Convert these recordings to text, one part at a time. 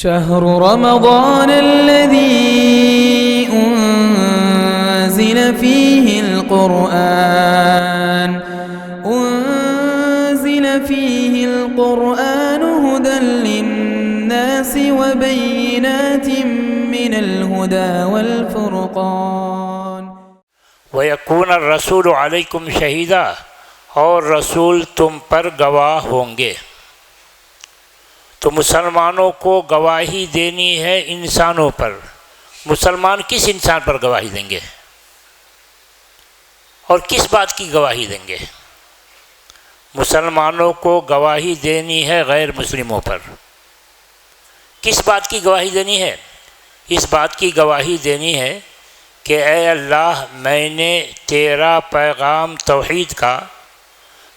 شهر رمضان الذي أنزل فيه القرآن هدى للناس وبينات من الهدى والفرقان وَيَكُونَ الرَّسُولُ عَلَيْكُمْ شَهِيدًا، اور رسول تم پر گواہ ہوں گے۔ تو مسلمانوں کو گواہی دینی ہے انسانوں پر۔ مسلمان کس انسان پر گواہی دیں گے اور کس بات کی گواہی دیں گے؟ مسلمانوں کو گواہی دینی ہے غیر مسلموں پر۔ کس بات کی گواہی دینی ہے؟ اس بات کی گواہی دینی ہے کہ اے اللہ، میں نے تیرا پیغام توحید کا،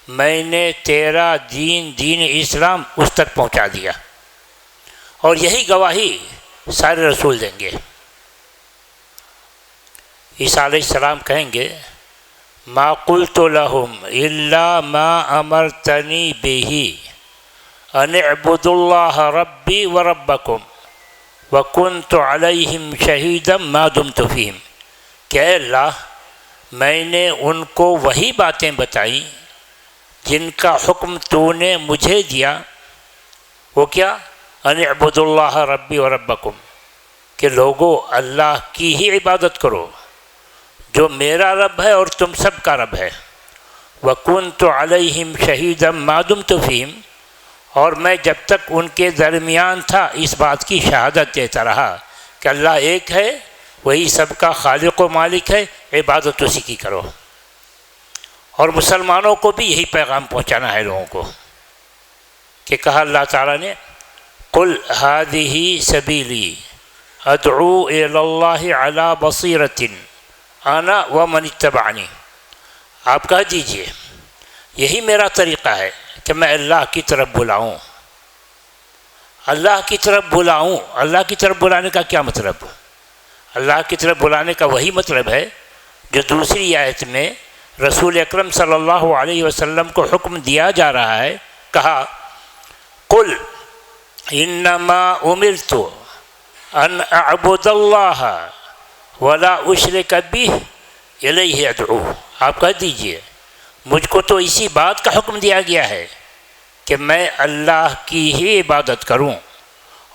میں نے تیرا دین اسلام اس تک پہنچا دیا۔ اور یہی گواہی سارے رسول دیں گے۔ عیسیٰ علیہ السلام کہیں گے ما قلت لهم الا ما امرتنی به ان اعبدوا اللہ ربی وربکم وکنت علیہم شہیدا ما دمت فیہم، کہ اے اللہ، میں نے ان کو وہی باتیں بتائیں جن کا حکم تو نے مجھے دیا۔ وہ کیا؟ ان اعبدوا اللہ ربی وربکم، کہ لوگو اللہ کی ہی عبادت کرو جو میرا رب ہے اور تم سب کا رب ہے۔ وَكُنْتُ عَلَيْهِمْ شَهِيدًا مَا دُمْتُ فِيهِمْ، اور میں جب تک ان کے درمیان تھا اس بات کی شہادت دیتا رہا کہ اللہ ایک ہے، وہی سب کا خالق و مالک ہے، عبادت اسی کی کرو۔ اور مسلمانوں کو بھی یہی پیغام پہنچانا ہے لوگوں کو، کہ کہا اللہ تعالیٰ نے قُلْ هَذِهِ سَبِيلِي أَدْعُو إِلَى اللَّهِ عَلَى بَصِيرَةٍ آنا ومن اتبعنی، آپ کہہ دیجئے یہی میرا طریقہ ہے کہ میں اللہ کی طرف بلاؤں۔ اللہ کی طرف بلاؤں، اللہ کی طرف بلانے کا کیا مطلب؟ اللہ کی طرف بلانے کا وہی مطلب ہے جو دوسری آیت میں رسول اکرم صلی اللہ علیہ وسلم کو حکم دیا جا رہا ہے۔ کہا قل انما امرت ان اعبد اللہ ولا اشرک بہ الیہ ادعو، آپ کہہ دیجئے مجھ کو تو اسی بات کا حکم دیا گیا ہے کہ میں اللہ کی ہی عبادت کروں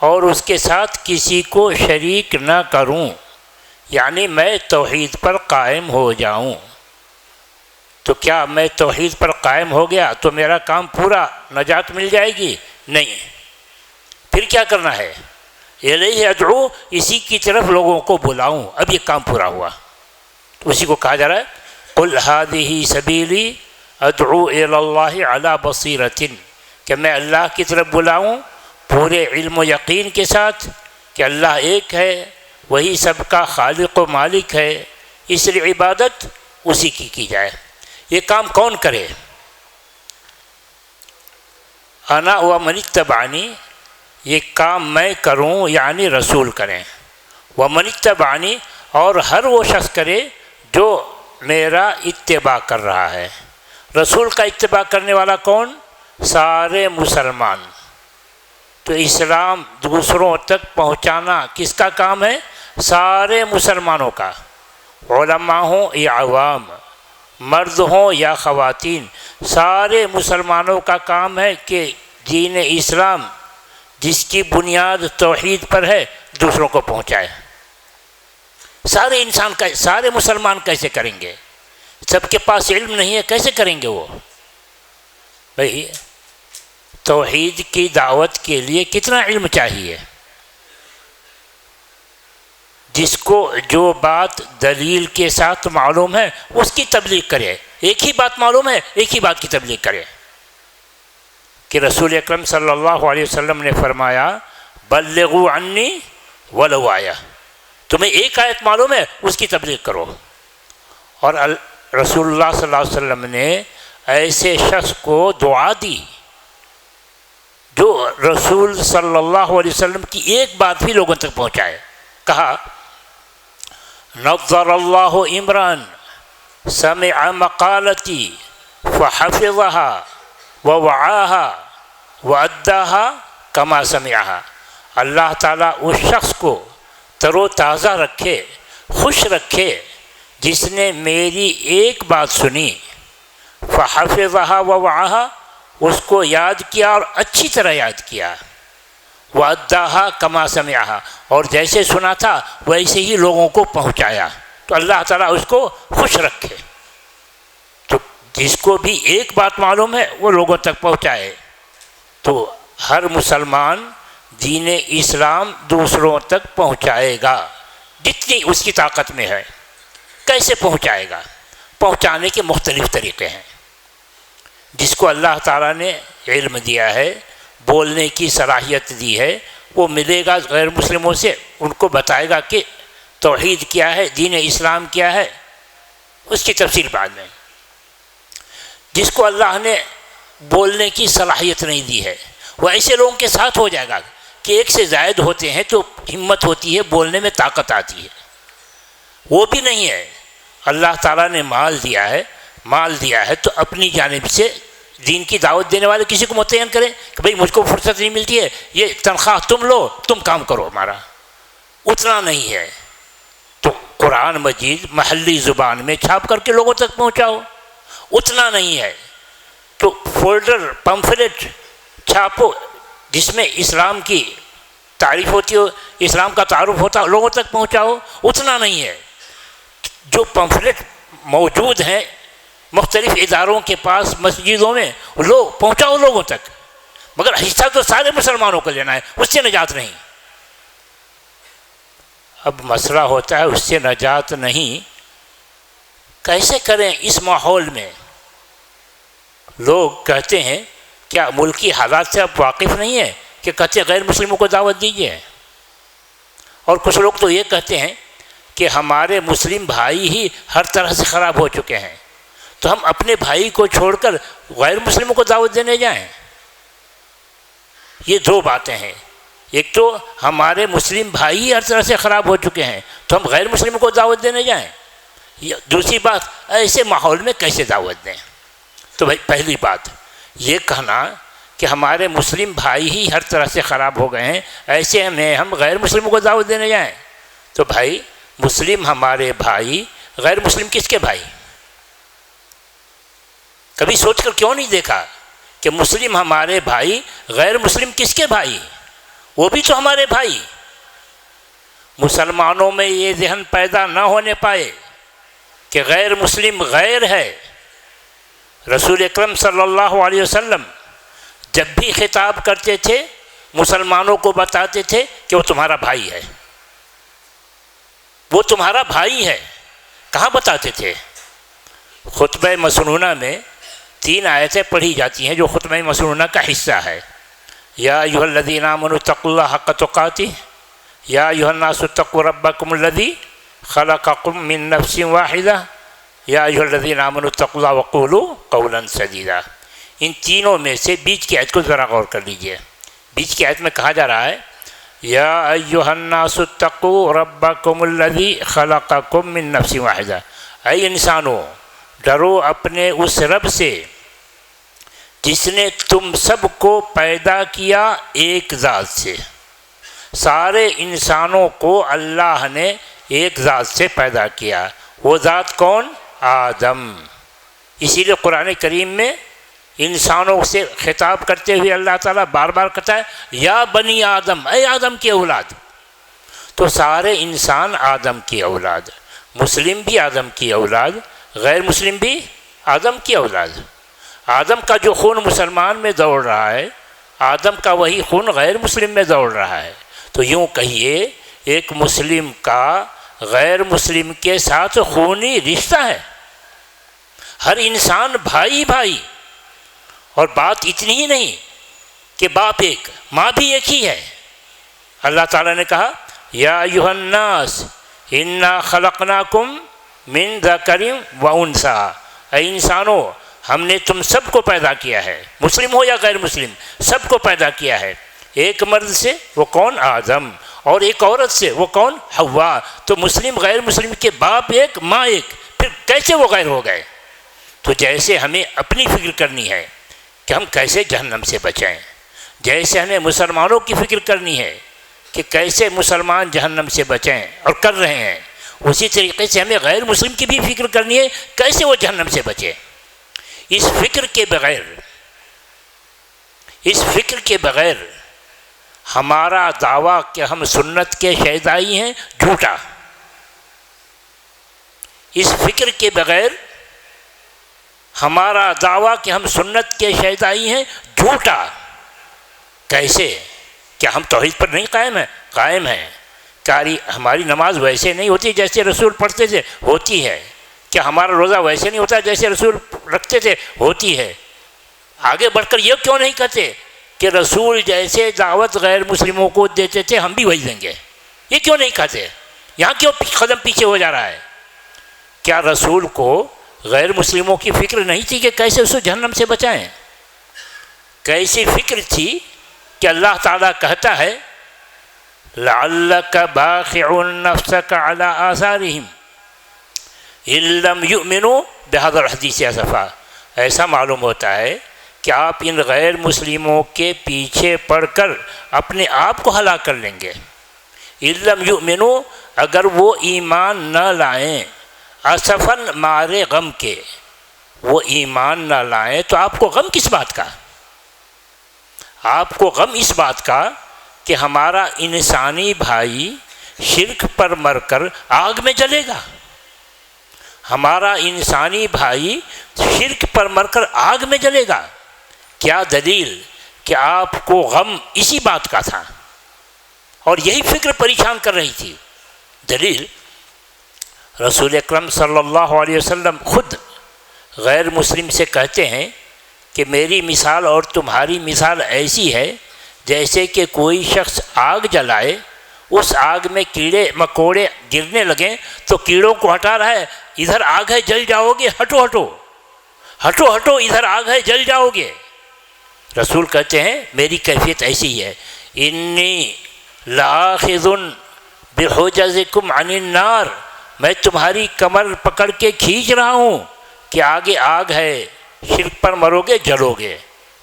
اور اس کے ساتھ کسی کو شریک نہ کروں، یعنی میں توحید پر قائم ہو جاؤں۔ تو کیا میں توحید پر قائم ہو گیا تو میرا کام پورا، نجات مل جائے گی؟ نہیں، پھر کیا کرنا ہے؟ الیہ ادعو، اسی کی طرف لوگوں کو بلاؤں، اب یہ کام پورا ہوا۔ اسی کو کہا جا رہا ہے قل هذه سبیلی ادعو الی اللہ علی بصیرۃ، کہ میں اللہ کی طرف بلاؤں پورے علم و یقین کے ساتھ کہ اللہ ایک ہے، وہی سب کا خالق و مالک ہے، اس لیے عبادت اسی کی جائے۔ یہ کام کون کرے؟ انا ومن اتبعنی، یہ کام میں کروں یعنی رسول کریں، ومن اتبعنی، اور ہر وہ شخص کرے جو میرا اتباع کر رہا ہے۔ رسول کا اتباع کرنے والا کون؟ سارے مسلمان۔ تو اسلام دوسروں تک پہنچانا کس کا کام ہے؟ سارے مسلمانوں کا، علماء ہوں یا عوام، مرد ہوں یا خواتین، سارے مسلمانوں کا کام ہے کہ دین اسلام جس کی بنیاد توحید پر ہے دوسروں کو پہنچائے۔ سارے مسلمان کیسے کریں گے؟ سب کے پاس علم نہیں ہے، کیسے کریں گے وہ؟ بھئی توحید کی دعوت کے لیے کتنا علم چاہیے؟ جس کو جو بات دلیل کے ساتھ معلوم ہے اس کی تبلیغ کرے۔ ایک ہی بات معلوم ہے، ایک ہی بات کی تبلیغ کرے۔ کہ رسول اکرم صلی اللہ علیہ وسلم نے فرمایا بلغوا عنی ولو آیہ، تمہیں ایک آیت معلوم ہے اس کی تبلیغ کرو۔ اور رسول اللہ صلی اللہ علیہ وسلم نے ایسے شخص کو دعا دی جو رسول صلی اللہ علیہ وسلم کی ایک بات بھی لوگوں تک پہنچائے۔ کہا نظر اللہ عمران سمع مقالتی فحفظها ووعاها وأداها كما سمعها، اللہ تعالیٰ اس شخص کو تر و تازہ رکھے، خوش رکھے جس نے میری ایک بات سنی، فحفظها ووعاها، اس کو یاد کیا اور اچھی طرح یاد کیا، واداها کما سمعها، اور جیسے سنا تھا ویسے ہی لوگوں کو پہنچایا، تو اللہ تعالیٰ اس کو خوش رکھے۔ تو جس کو بھی ایک بات معلوم ہے وہ لوگوں تک پہنچائے۔ تو ہر مسلمان دین اسلام دوسروں تک پہنچائے گا جتنی اس کی طاقت میں ہے۔ کیسے پہنچائے گا؟ پہنچانے کے مختلف طریقے ہیں۔ جس کو اللہ تعالیٰ نے علم دیا ہے، بولنے کی صلاحیت دی ہے، وہ ملے گا غیر مسلموں سے، ان کو بتائے گا کہ توحید کیا ہے، دین اسلام کیا ہے، اس کی تفصیل بعد میں۔ جس کو اللہ نے بولنے کی صلاحیت نہیں دی ہے، وہ ایسے لوگوں کے ساتھ ہو جائے گا کہ ایک سے زائد ہوتے ہیں تو ہمت ہوتی ہے، بولنے میں طاقت آتی ہے۔ وہ بھی نہیں ہے، اللہ تعالیٰ نے مال دیا ہے تو اپنی جانب سے دین کی دعوت دینے والے کسی کو متعین کریں کہ بھئی مجھ کو فرصت نہیں ملتی ہے، یہ تنخواہ تم لو، تم کام کرو ہمارا، اتنا نہیں ہے۔ تو قرآن مجید محلی زبان میں چھاپ کر کے لوگوں تک پہنچاؤ، اتنا نہیں ہے۔ تو فولڈر پمفلیٹ چھاپو جس میں اسلام کی تعریف ہوتی ہو، اسلام کا تعارف ہوتا ہو، لوگوں تک پہنچاؤ، اتنا نہیں ہے۔ جو پمفلیٹ موجود ہیں مختلف اداروں کے پاس، مسجدوں میں، لوگ پہنچاؤ لوگوں تک، مگر حصہ تو سارے مسلمانوں کو لینا ہے، اس سے نجات نہیں۔ اب مسئلہ ہوتا ہے اس سے نجات نہیں، کیسے کریں اس ماحول میں؟ لوگ کہتے ہیں، کیا ملکی حالات سے اب واقف نہیں ہے کہ کہتے غیر مسلموں کو دعوت دیجیے؟ اور کچھ لوگ تو یہ کہتے ہیں کہ ہمارے مسلم بھائی ہی ہر طرح سے خراب ہو چکے ہیں، تو ہم اپنے بھائی کو چھوڑ کر غیر مسلموں کو دعوت دینے جائیں۔ یہ دو باتیں ہیں، ایک تو ہمارے مسلم بھائی ہی ہر طرح سے خراب ہو چکے ہیں تو ہم غیر مسلموں کو دعوت دینے جائیں، دوسری بات ایسے ماحول میں کیسے دعوت دیں؟ تو بھائی پہلی بات یہ کہنا کہ ہمارے مسلم بھائی ہی ہر طرح سے خراب ہو گئے ہیں، ایسے میں ہم غیر مسلموں کو دعوت دینے جائیں، تو بھائی مسلم ہمارے بھائی، غیر مسلم کس کے بھائی؟ کبھی سوچ کر کیوں نہیں دیکھا کہ مسلم ہمارے بھائی، غیر مسلم کس کے بھائی؟ وہ بھی تو ہمارے بھائی۔ مسلمانوں میں یہ ذہن پیدا نہ ہونے پائے کہ غیر مسلم غیر ہے۔ رسول اکرم صلی اللہ علیہ وسلم جب بھی خطاب کرتے تھے مسلمانوں کو بتاتے تھے کہ وہ تمہارا بھائی ہے، وہ تمہارا بھائی ہے۔ کہاں بتاتے تھے؟ خطبہ مسنونہ میں 3 آیتیں پڑھی جاتی ہیں جو خطبہ مسنونہ کا حصہ ہے۔ یا ایھا الذین آمنوا اتقوا اللہ حق تقاتہ، یا ایھا الناس اتقوا ربکم الذی خلقکم من نفس واحدہ، یا ایھا الذین آمنوا اتقوا اللہ وقولوا قولا سدیدا۔ ان تینوں میں سے بیچ کی آیت کو ذرا غور کر لیجئے۔ بیچ کی آیت میں کہا جا رہا ہے یا ایھا الناس اتقوا ربکم الذی خلقکم من نفس واحدہ، اے انسانوں ڈرو اپنے اس رب سے جس نے تم سب کو پیدا کیا ایک ذات سے۔ سارے انسانوں کو اللہ نے ایک ذات سے پیدا کیا، وہ ذات کون؟ آدم۔ اسی لیے قرآن کریم میں انسانوں سے خطاب کرتے ہوئے اللہ تعالیٰ بار بار کہتا ہے یا بنی آدم، اے آدم کی اولاد۔ تو سارے انسان آدم کی اولاد، مسلم بھی آدم کی اولاد، غیر مسلم بھی آدم کی اولاد۔ آدم کا جو خون مسلمان میں دوڑ رہا ہے، آدم کا وہی خون غیر مسلم میں دوڑ رہا ہے۔ تو یوں کہیے ایک مسلم کا غیر مسلم کے ساتھ خونی رشتہ ہے، ہر انسان بھائی بھائی۔ اور بات اتنی ہی نہیں کہ باپ ایک، ماں بھی ایک ہی ہے۔ اللہ تعالیٰ نے کہا یا ایھا الناس انا خلقناکم من ذکر و انثی، اے انسانوں ہم نے تم سب کو پیدا کیا ہے، مسلم ہو یا غیر مسلم، سب کو پیدا کیا ہے، ایک مرد سے وہ کون؟ آدم، اور ایک عورت سے وہ کون؟ حوا۔ تو مسلم غیر مسلم کے باپ ایک ماں ایک، پھر کیسے وہ غیر ہو گئے؟ تو جیسے ہمیں اپنی فکر کرنی ہے کہ ہم کیسے جہنم سے بچائیں، جیسے ہمیں مسلمانوں کی فکر کرنی ہے کہ کیسے مسلمان جہنم سے بچیں اور کر رہے ہیں، اسی طریقے سے ہمیں غیر مسلم کی بھی فکر کرنی ہے کیسے وہ جہنم سے بچے۔ اس فکر کے بغیر ہمارا دعویٰ کہ ہم سنت کے شیدائی ہیں جھوٹا۔ اس فکر کے بغیر ہمارا دعویٰ کہ ہم سنت کے شیدائی ہیں جھوٹا۔ کیسے؟ کیا ہم توحید پر نہیں قائم ہیں؟ ہماری نماز ویسے نہیں ہوتی جیسے رسول پڑھتے تھے؟ ہوتی ہے۔ کیا ہمارا روزہ ویسے نہیں ہوتا جیسے رسول رکھتے تھے؟ ہوتی ہے۔ آگے بڑھ کر یہ کیوں نہیں کہتے کہ رسول جیسے دعوت غیر مسلموں کو دیتے تھے ہم بھی وہی دیں گے؟ یہ کیوں نہیں کہتے؟ یہاں کیوں قدم پیچھے ہو جا رہا ہے؟ کیا رسول کو غیر مسلموں کی فکر نہیں تھی کہ کیسے اسے جہنم سے بچائیں؟ کیسی فکر تھی کہ اللہ تعالیٰ کہتا ہے لَعَلَّكَ بَاخِعٌ نَفْسَكَ عَلَىٰ آثَارِهِمْ إِن لَّمْ يُؤْمِنُوا بِهَذَا الْحَدِيثِ أَسَفًا۔ ایسا معلوم ہوتا ہے کہ آپ ان غیر مسلموں کے پیچھے پڑ کر اپنے آپ کو ہلاک کر لیں گے۔ إِن لَّمْ يُؤْمِنُوا، اگر وہ ایمان نہ لائیں، اسفاً مارے غم کے، وہ ایمان نہ لائیں تو آپ کو غم کس بات کا؟ آپ کو غم اس بات کا کہ ہمارا انسانی بھائی شرک پر مر کر آگ میں جلے گا۔ ہمارا انسانی بھائی شرک پر مر کر آگ میں جلے گا۔ کیا دلیل کہ آپ کو غم اسی بات کا تھا اور یہی فکر پریشان کر رہی تھی؟ دلیل رسول اکرم صلی اللہ علیہ وسلم خود غیر مسلم سے کہتے ہیں کہ میری مثال اور تمہاری مثال ایسی ہے جیسے کہ کوئی شخص آگ جلائے، اس آگ میں کیڑے مکوڑے گرنے لگیں تو کیڑوں کو ہٹا رہا ہے، ادھر آگ ہے جل جاؤ گے، ہٹو ہٹو ہٹو ہٹو، ادھر آگ ہے جل جاؤ گے۔ رسول کہتے ہیں میری کیفیت ایسی ہے، انی لآخذ بحجزکم عن النار، میں تمہاری کمر پکڑ کے کھینچ رہا ہوں کہ آگے آگ ہے، شرک پر مرو گے جلو گے۔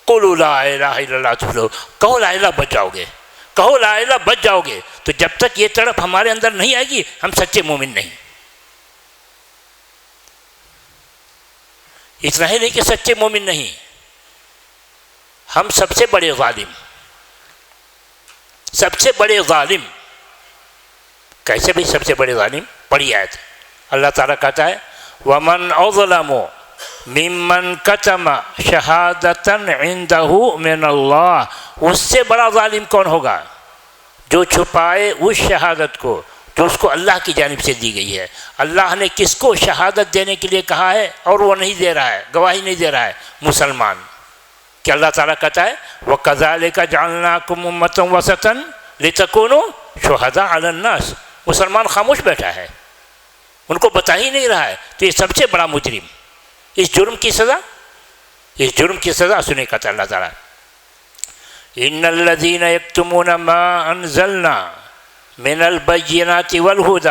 قولوا لا الہ الا اللہ تفلحوا، کہو لا الہ بچ جاؤ گے، کہو لا الہ بچ جاؤ گے۔ تو جب تک یہ تڑپ ہمارے اندر نہیں آئے گی ہم سچے مومن نہیں۔ اتنا ہی نہیں کہ سچے مومن نہیں، ہم سب سے بڑے ظالم۔ کیسے بھی سب سے بڑے ظالم؟ پڑھی آیت، اللہ تعالیٰ کہتا ہے وَمَنْ أَظْلَمُ مِمَّنْ كَتَمَ شَهَادَةً عِنْدَهُ مِنَ اللَّهِ، اس سے بڑا ظالم کون ہوگا جو چھپائے اس شہادت کو جو اس کو اللہ کی جانب سے دی گئی ہے۔ اللہ نے کس کو شہادت دینے کے لیے کہا ہے اور وہ نہیں دے رہا ہے، گواہی نہیں دے رہا ہے؟ مسلمان۔ کہ اللہ تعالیٰ کہتا ہے وَكَذَلِكَ جَعَلْنَاكُمْ أُمَّةً وَسَطًا لِتَكُونُوا شُهَدَاءَ عَلَى النَّاسِ۔ مسلمان خاموش بیٹھا ہے، ان کو بتا ہی نہیں رہا ہے، تو یہ سب سے بڑا مجرم۔ اس جرم کی سزا سنے کہتا اللہ تعالیٰ ان الذین یکتمون ما انزلنا من البینات والہدی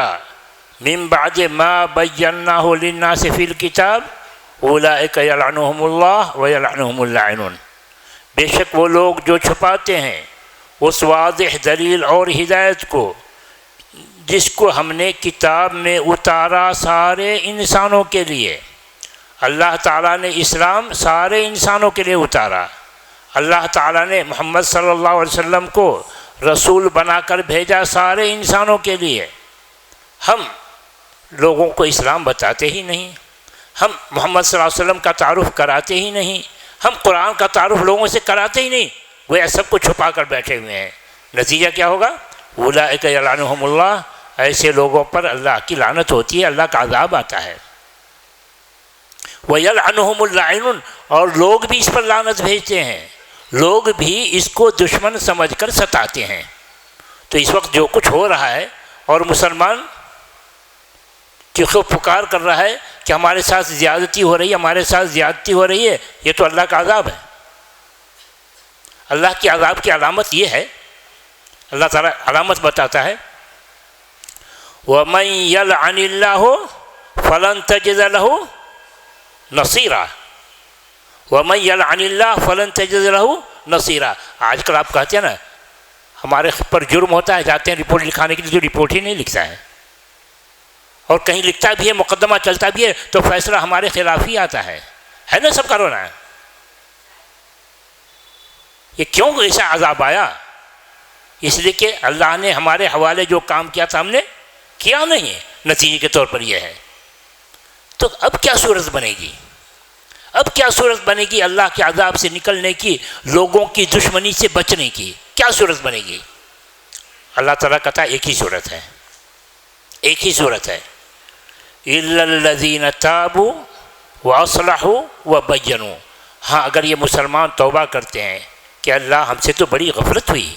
من بعد ما بیناہ للناس فی الکتاب اولئک یلعنہم اللہ ویلعنہم اللاعنون۔ بے شک وہ لوگ جو چھپاتے ہیں اس واضح دلیل اور ہدایت کو جس کو ہم نے کتاب میں اتارا سارے انسانوں کے لیے۔ اللہ تعالیٰ نے اسلام سارے انسانوں کے لیے اتارا، اللہ تعالیٰ نے محمد صلی اللہ علیہ وسلم کو رسول بنا کر بھیجا سارے انسانوں کے لیے۔ ہم لوگوں کو اسلام بتاتے ہی نہیں، ہم محمد صلی اللہ علیہ وسلم کا تعارف کراتے ہی نہیں، ہم قرآن کا تعارف لوگوں سے کراتے ہی نہیں، وہ سب کو چھپا کر بیٹھے ہوئے ہیں۔ نتیجہ کیا ہوگا؟ اولئک یلعنہم اللہ، ایسے لوگوں پر اللہ کی لعنت ہوتی ہے، اللہ کا عذاب آتا ہے۔ وَيَلْعَنُهُمُ اللَّاعِنُونَ، اور لوگ بھی اس پر لعنت بھیجتے ہیں، لوگ بھی اس کو دشمن سمجھ کر ستاتے ہیں۔ تو اس وقت جو کچھ ہو رہا ہے اور مسلمان چیخو پکار کر رہا ہے کہ ہمارے ساتھ زیادتی ہو رہی ہے، ہمارے ساتھ زیادتی ہو رہی ہے، یہ تو اللہ کا عذاب ہے۔ اللہ کے عذاب کی علامت یہ ہے، اللہ تعالیٰ علامت بتاتا ہے وَمَن يَلْعَنِ اللَّهُ فَلَن تَجِدَ لَهُ نصیرہ، وَمَن يَلْعَنِ اللَّهُ فَلَن تَجِدَ لَهُ نصیرہ۔ آج کل آپ کہتے ہیں نا ہمارے پر جرم ہوتا ہے، جاتے ہیں رپورٹ لکھانے کے لیے، جو رپورٹ ہی نہیں لکھتا ہے، اور کہیں لکھتا بھی ہے، مقدمہ چلتا بھی ہے تو فیصلہ ہمارے خلاف ہی آتا ہے نا سب کا رونا ہے۔ یہ کیوں ایسا عذاب آیا؟ اس لیے کہ اللہ نے ہمارے حوالے جو کام کیا تھا ہم نے کیا نہیں ہے، نتیجے کے طور پر یہ ہے۔ تو اب کیا صورت بنے گی؟ اب کیا صورت بنے گی اللہ کے عذاب سے نکلنے کی، لوگوں کی دشمنی سے بچنے کی؟ کیا صورت بنے گی؟ اللہ تعالیٰ کہتا ہے ایک ہی صورت ہے، ایک ہی صورت ہے، اِلَّا الَّذِينَ تَابُوا وَأَصْلَحُوا وَبَيَّنُوا۔ ہاں اگر یہ مسلمان توبہ کرتے ہیں کہ اللہ ہم سے تو بڑی غفلت ہوئی،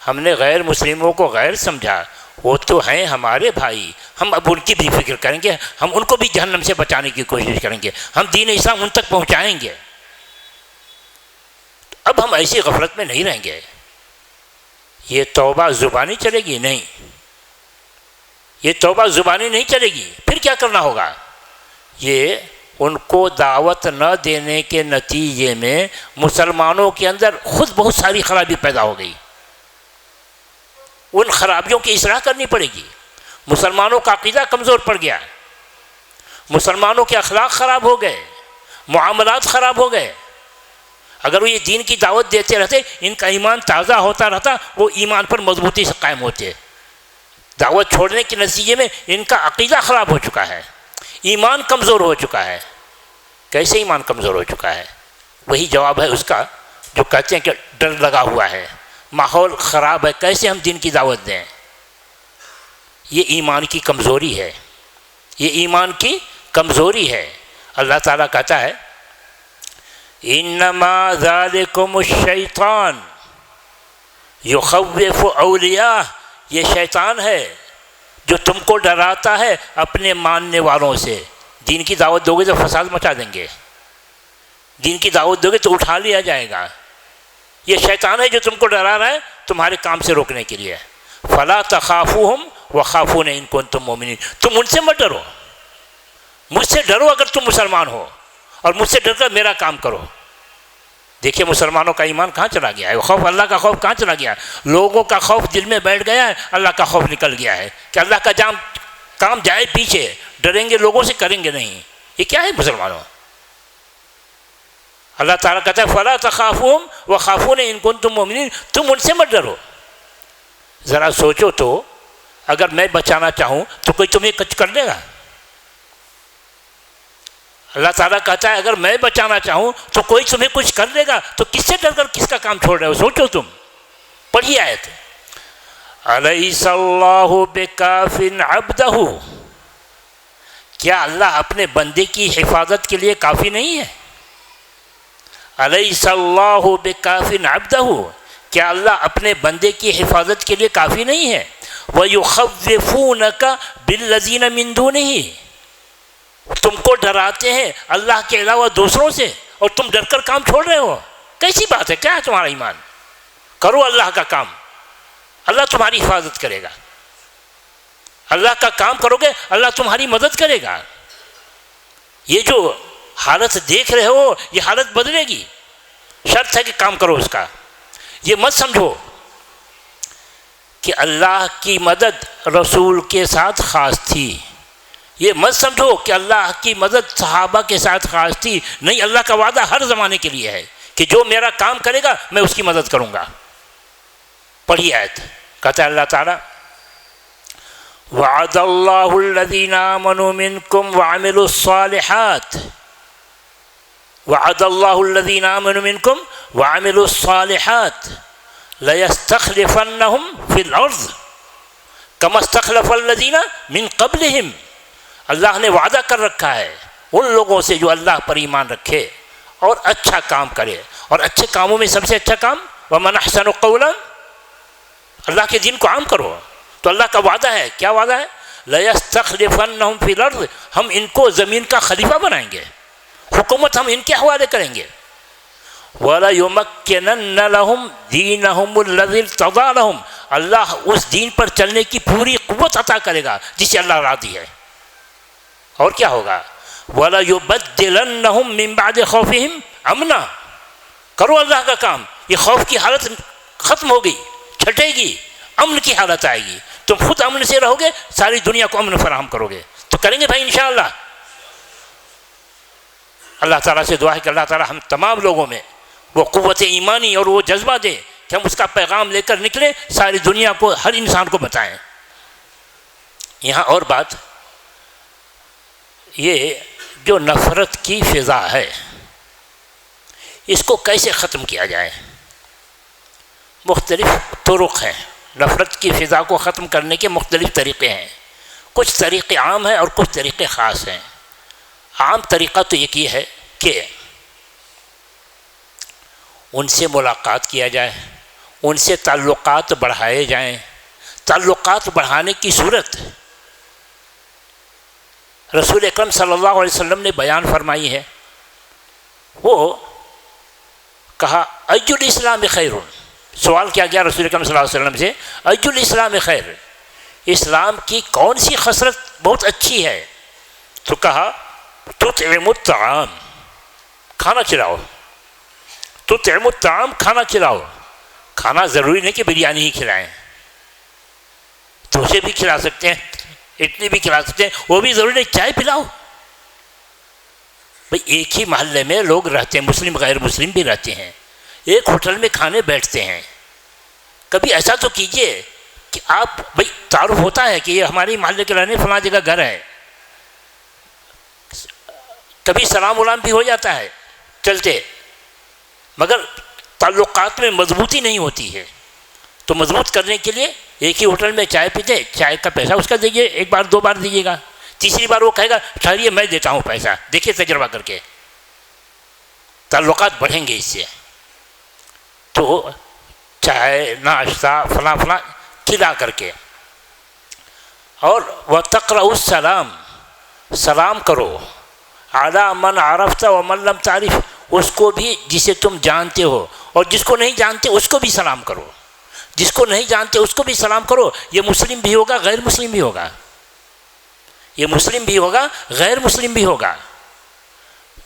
ہم نے غیر مسلموں کو غیر سمجھا، وہ تو ہیں ہمارے بھائی، ہم اب ان کی بھی فکر کریں گے، ہم ان کو بھی جہنم سے بچانے کی کوشش کریں گے، ہم دین اسلام ان تک پہنچائیں گے۔ اب ہم ایسی غفلت میں نہیں رہیں گے۔ یہ توبہ زبانی چلے گی؟ نہیں، یہ توبہ زبانی نہیں چلے گی۔ پھر کیا کرنا ہوگا؟ یہ ان کو دعوت نہ دینے کے نتیجے میں مسلمانوں کے اندر خود بہت ساری خرابی پیدا ہو گئی، ان خرابیوں کی اصلاح کرنی پڑے گی۔ مسلمانوں کا عقیدہ کمزور پڑ گیا، مسلمانوں کے اخلاق خراب ہو گئے، معاملات خراب ہو گئے۔ اگر وہ یہ دین کی دعوت دیتے رہتے، ان کا ایمان تازہ ہوتا رہتا، وہ ایمان پر مضبوطی سے قائم ہوتے۔ دعوت چھوڑنے کے نتیجے میں ان کا عقیدہ خراب ہو چکا ہے، ایمان کمزور ہو چکا ہے۔ کیسے ایمان کمزور ہو چکا ہے؟ وہی جواب ہے اس کا جو کہتے ہیں کہ ڈر لگا ہوا ہے، ماحول خراب ہے، کیسے ہم دین کی دعوت دیں؟ یہ ایمان کی کمزوری ہے، یہ ایمان کی کمزوری ہے۔ اللہ تعالیٰ کہتا ہے انما ذالکم الشیطان یخوف اولیاء، یہ شیطان ہے جو تم کو ڈراتا ہے اپنے ماننے والوں سے۔ دین کی دعوت دو گے تو فساد مچا دیں گے، دین کی دعوت دو گے تو اٹھا لیا جائے گا۔ یہ شیطان ہے جو تم کو ڈرا رہا ہے تمہارے کام سے روکنے کے لیے۔ فلا تخافوہم وخافون ان کنتم مؤمنین، تم ان سے مت ڈرو، مجھ سے ڈرو اگر تم مسلمان ہو، اور مجھ سے ڈر کر میرا کام کرو۔ دیکھیے مسلمانوں کا ایمان کہاں چلا گیا ہے، خوف، اللہ کا خوف کہاں چلا گیا ہے؟ لوگوں کا خوف دل میں بیٹھ گیا ہے، اللہ کا خوف نکل گیا ہے کہ اللہ کا کام جائے پیچھے، ڈریں گے لوگوں سے، کریں گے نہیں۔ یہ کیا ہے مسلمانوں؟ اللہ تعالیٰ کہتا ہے فلا تخافوہم وخافون ان کنتم مؤمنین، تم ان سے مت ڈرو۔ ذرا سوچو تو، اگر میں بچانا چاہوں تو کوئی تمہیں کچھ کر دے گا؟ اللہ تعالیٰ کہتا ہے اگر میں بچانا چاہوں تو کوئی تمہیں کچھ کر دے گا، تو کس سے ڈر کر کس کا کام چھوڑ رہے ہو؟ سوچو تم۔ پڑھیے آیت، الیس اللہ بکاف عبدہ، کیا اللہ اپنے بندے کی حفاظت کے لیے کافی نہیں ہے؟ الیس اللہ بکاف عبدہ، کیا اللہ اپنے بندے کی حفاظت کے لیے کافی نہیں ہے؟ وَيُخَوِّفُونَكَ بِالَّذِينَ مِن دُونِهِ، تم کو ڈراتے ہیں اللہ کے علاوہ دوسروں سے، اور تم ڈر کر کام چھوڑ رہے ہو۔ کیسی بات ہے؟ کیا ہے تمہارا ایمان؟ کرو اللہ کا کام، اللہ تمہاری حفاظت کرے گا۔ اللہ کا کام کرو گے اللہ تمہاری مدد کرے گا۔ یہ جو حالت دیکھ رہے ہو یہ حالت بدلے گی، شرط ہے کہ کام کرو اس کا۔ یہ مت سمجھو کہ اللہ کی مدد رسول کے ساتھ خاص تھی، یہ مت سمجھو کہ اللہ کی مدد صحابہ کے ساتھ خاص تھی، نہیں، اللہ کا وعدہ ہر زمانے کے لیے ہے کہ جو میرا کام کرے گا میں اس کی مدد کروں گا۔ پڑھی آیت، کہتا ہے اللہ تعالیٰ وعد اللہ الذین آمنوا منکم وعملوا الصالحات، وعد اللہ الذین آمنوا منکم وعملوا الصالحات لیستخلفنہم فی الارض کما استخلف الذین من قبلہم، اللہ نے وعدہ کر رکھا ہے ان لوگوں سے جو اللہ پر ایمان رکھے اور اچھا کام کرے، اور اچھے کاموں میں سب سے اچھا کام وَمَنْ أَحْسَنُ قَوْلًا، اللہ کے دین کو عام کرو۔ تو اللہ کا وعدہ ہے، کیا وعدہ ہے؟ لَيَسْتَخْلِفَنَّهُمْ فِي الْأَرْضِ، ہم ان کو زمین کا خلیفہ بنائیں گے، حکومت ہم ان کے حوالے کریں گے۔ وَلَيُمَكِّنَنَّ لَهُمْ دِينَهُمُ الَّذِي ارْتَضَىٰ لَهُمْ، اللہ اس دین پر چلنے کی پوری قوت عطا کرے گا جسے اللہ راضی ہے۔ اور کیا ہوگا؟ وَلَيُبَدِّلَنَّهُمْ مِن بَعْدِ خَوْفِهِمْ أَمْنًا، کرو اللہ کا کام، یہ خوف کی حالت ختم ہو گئی، چھٹے گی، امن کی حالت آئے گی، تم خود امن سے رہو گے، ساری دنیا کو امن فراہم کرو گے. تو کریں گے بھائی انشاءاللہ. اللہ تعالیٰ سے دعا ہے کہ اللہ تعالیٰ ہم تمام لوگوں میں وہ قوت ایمانی اور وہ جذبہ دے کہ ہم اس کا پیغام لے کر نکلیں، ساری دنیا کو، ہر انسان کو بتائیں. یہاں اور بات یہ جو نفرت کی فضا ہے اس کو کیسے ختم کیا جائے. مختلف طرق ہیں. نفرت کی فضا کو ختم کرنے کے مختلف طریقے ہیں. کچھ طریقے عام ہیں اور کچھ طریقے خاص ہیں. عام طریقہ تو ایک یہ ہے کہ ان سے ملاقات کیا جائے، ان سے تعلقات بڑھائے جائیں. تعلقات بڑھانے کی صورت رسول اکرم صلی اللہ علیہ وسلم نے بیان فرمائی ہے. وہ کہا ایّ الاسلام خیر. سوال کیا گیا رسول اکرم صلی اللہ علیہ وسلم سے، ایّ الاسلام خیر، اسلام کی کون سی خصلت بہت اچھی ہے؟ تو کہا تطعم الطعام، کھانا کھلاؤ. تطعم الطعام، کھانا کھلاؤ. کھانا ضروری نہیں کہ بریانی ہی کھلائیں، تو اسے بھی کھلا سکتے ہیں، اڈلی بھی کھلا سکتے ہیں، وہ بھی ضروری نہیں. چائے پلاؤ. بھئی ایک ہی محلے میں لوگ رہتے ہیں، مسلم غیر مسلم بھی رہتے ہیں، ایک ہوٹل میں کھانے بیٹھتے ہیں. کبھی ایسا تو کیجئے کہ آپ، بھئی تعارف ہوتا ہے کہ یہ ہماری محلے کے رہنے فلاں جگہ گھر ہے، کبھی سلام ولام بھی ہو جاتا ہے چلتے، مگر تعلقات میں مضبوطی نہیں ہوتی ہے. تو مضبوط کرنے کے لیے ایک ہی ہوٹل میں چائے پیتے، چائے کا پیسہ اس کا دیجیے، ایک بار دو بار دیجیے گا، تیسری بار وہ کہے گا ٹھہریے میں دیتا ہوں پیسہ. دیکھیے تجربہ کر کے تعلقات بڑھیں گے اس سے. تو چائے، ناشتہ، فلاں فلاں کھلا کر کے. اور وَتَقْرَأُ السَّلَامَ، سلام کرو. عَلَى مَنْ عَرَفْتَ وَمَنْ لَمْ تَعْرِفْ، اس کو بھی جسے تم جانتے ہو اور جس کو نہیں جانتے اس کو بھی سلام کرو. جس کو نہیں جانتے اس کو بھی سلام کرو. یہ مسلم بھی ہوگا، غیر مسلم بھی ہوگا. یہ مسلم بھی ہوگا، غیر مسلم بھی ہوگا.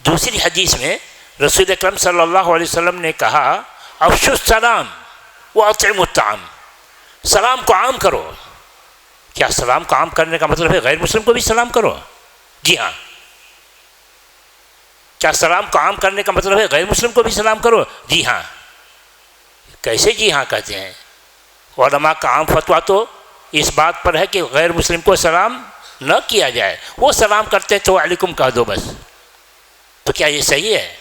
دوسری حدیث میں رسول اکرم صلی اللہ علیہ وسلم نے کہا افشوا السلام واطعموا الطعام، سلام کو عام کرو. کیا سلام کو عام کرنے کا مطلب ہے غیر مسلم کو بھی سلام کرو؟ جی ہاں. کیا سلام کو عام کرنے کا مطلب ہے غیر مسلم کو بھی سلام کرو؟ جی ہاں. کیسے جی ہاں کہتے ہیں؟ علماء کا عام فتویٰ تو اس بات پر ہے کہ غیر مسلم کو سلام نہ کیا جائے. وہ سلام کرتے تو علیکم کہہ دو بس. تو کیا یہ صحیح ہے؟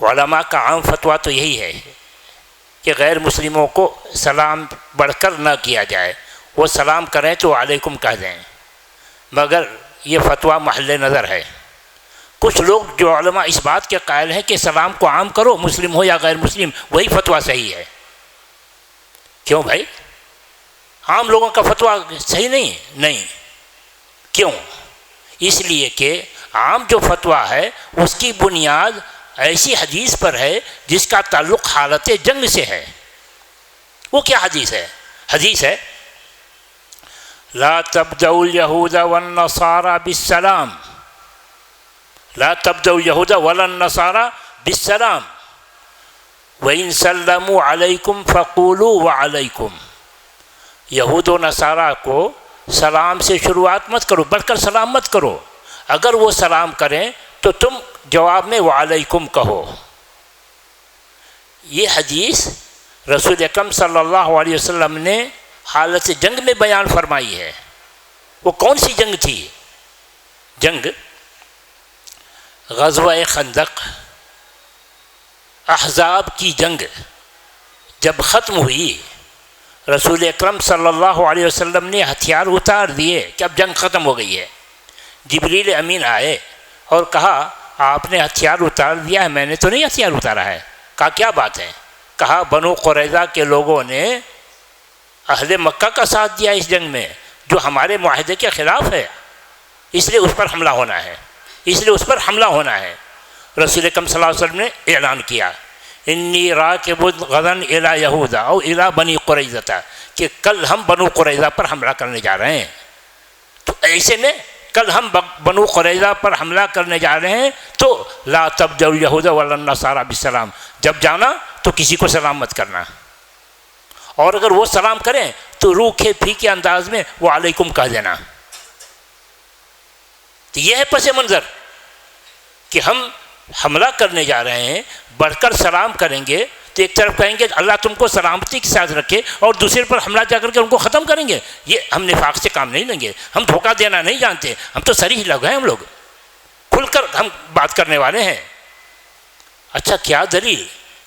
علماء کا عام فتویٰ تو یہی ہے کہ غیر مسلموں کو سلام بڑھ کر نہ کیا جائے. وہ سلام کریں تو علیکم کہہ دیں. مگر یہ فتویٰ محل نظر ہے. کچھ لوگ جو علماء اس بات کے قائل ہیں کہ سلام کو عام کرو، مسلم ہو یا غیر مسلم، وہی فتویٰ صحیح ہے. کیوں بھائی؟ عام لوگوں کا فتویٰ صحیح نہیں؟ نہیں. کیوں؟ اس لیے کہ عام جو فتویٰ ہے اس کی بنیاد ایسی حدیث پر ہے جس کا تعلق حالت جنگ سے ہے. وہ کیا حدیث ہے؟ حدیث ہے لا تبدؤوا اليهود والنصارى بالسلام، لا تبدؤوا اليهود ولا النصارى بالسلام وإن سلموا عليكم فقولوا وعليكم. یہود و نصارہ کو سلام سے شروعات مت کرو، بڑھ کر سلام مت کرو. اگر وہ سلام کریں تو تم جواب میں وعلیکم کہو. یہ حدیث رسول اکرم صلی اللہ علیہ وسلم نے حالت جنگ میں بیان فرمائی ہے. وہ کون سی جنگ تھی؟ جنگ غزوہ خندق، احزاب کی جنگ جب ختم ہوئی، رسول اکرم صلی اللہ علیہ وسلم نے ہتھیار اتار دیے کہ اب جنگ ختم ہو گئی ہے. جبریل امین آئے اور کہا آپ نے ہتھیار اتار دیا ہے. میں نے تو نہیں ہتھیار اتارا ہے. کہا کیا بات ہے؟ کہا بنو قریظہ کے لوگوں نے اہل مکہ کا ساتھ دیا اس جنگ میں جو ہمارے معاہدے کے خلاف ہے، اس لیے اس پر حملہ ہونا ہے، اس لیے اس پر حملہ ہونا ہے. رسول اکرم صلی اللہ علیہ وسلم نے اعلان کیا انی راکب غدا الی یہودا او الی بنی قریظہ، کہ کل ہم بنو قریظہ پر حملہ کرنے جا رہے ہیں. تو ایسے میں کل ہم بنو قریظہ پر حملہ کرنے جا رہے ہیں تو لا تبدؤوا اليهود ولا النصارى بالسلام، جب جانا تو کسی کو سلام مت کرنا، اور اگر وہ سلام کریں تو روکھے پھیکے انداز میں وہ علیکم کہہ دینا۔ تو یہ ہے پس منظر کہ ہم حملہ کرنے جا رہے ہیں، بڑھ کر سلام کریں گے تو ایک طرف کہیں گے اللہ تم کو سلامتی کے ساتھ رکھے، اور دوسرے پر حملہ جا کر کے ان کو ختم کریں گے۔ یہ ہم نفاق سے کام نہیں لیں گے، ہم دھوکہ دینا نہیں جانتے، ہم تو صریح لوگ ہیں، ہم لوگ کھل کر ہم بات کرنے والے ہیں۔ اچھا کیا دلیل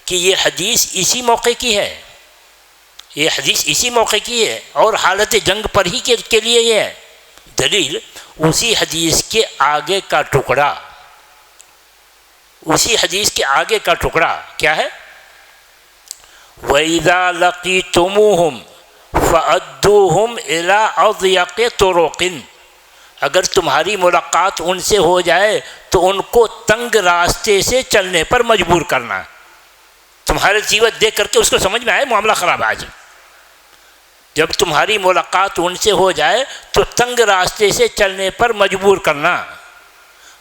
کہ یہ حدیث اسی موقع کی ہے، یہ حدیث اسی موقع کی ہے اور حالت جنگ پر ہی کے لیے یہ ہے؟ دلیل اسی حدیث کے آگے کا ٹکڑا، اسی حدیث کے آگے کا ٹکڑا کیا ہے؟ وَإِذَا لَقِيتُمُوهُمْ فَأَدُّوهُمْ إِلَىٰ أَضْيَقِ طُرُقٍ، اگر تمہاری ملاقات ان سے ہو جائے تو ان کو تنگ راستے سے چلنے پر مجبور کرنا۔ تمہارے صیت دیکھ کر کے اس کو سمجھ میں آئے معاملہ خراب ہے آج، جب تمہاری ملاقات ان سے ہو جائے تو تنگ راستے سے چلنے پر مجبور کرنا۔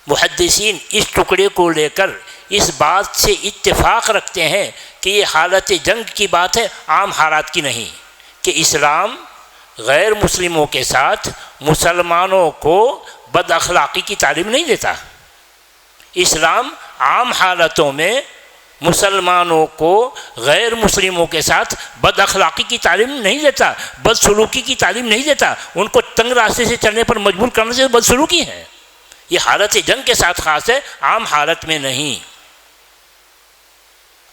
محدثین اس ٹکڑے کو لے کر اس بات سے اتفاق رکھتے ہیں کہ یہ حالت جنگ کی بات ہے، عام حالات کی نہیں، کہ اسلام غیر مسلموں کے ساتھ مسلمانوں کو بد اخلاقی کی تعلیم نہیں دیتا۔ اسلام عام حالتوں میں مسلمانوں کو غیر مسلموں کے ساتھ بد اخلاقی کی تعلیم نہیں دیتا، بد سلوکی کی تعلیم نہیں دیتا، ان کو تنگ راستے سے چلنے پر مجبور کرنے سے بد سلوکی ہے۔ یہ حالت جنگ کے ساتھ خاص ہے، عام حالت میں نہیں۔